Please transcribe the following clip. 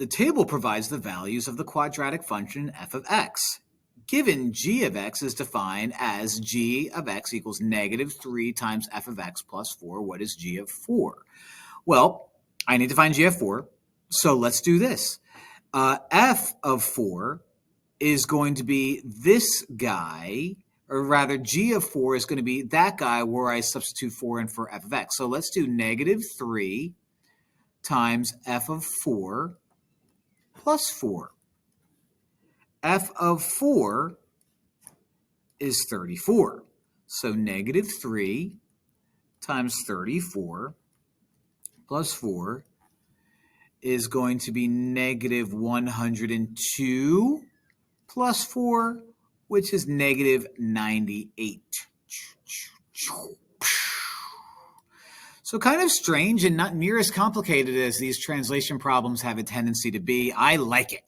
the table provides the values of the quadratic function f of x. Given g of x is defined as g of x equals negative 3 times f of x plus 4, what is g of 4? Well, I need to find g of 4, so let's do this. F of 4 is going to be this guy, or rather g of 4 is going to be that guy where I substitute 4 in for f of x. So let's do negative 3 times f of 4 plus 4. F of 4 is 34. So negative 3 times 34 plus 4 is going to be negative 102 plus 4, which is negative 98. So kind of strange and not near as complicated as these translation problems have a tendency to be. I like it.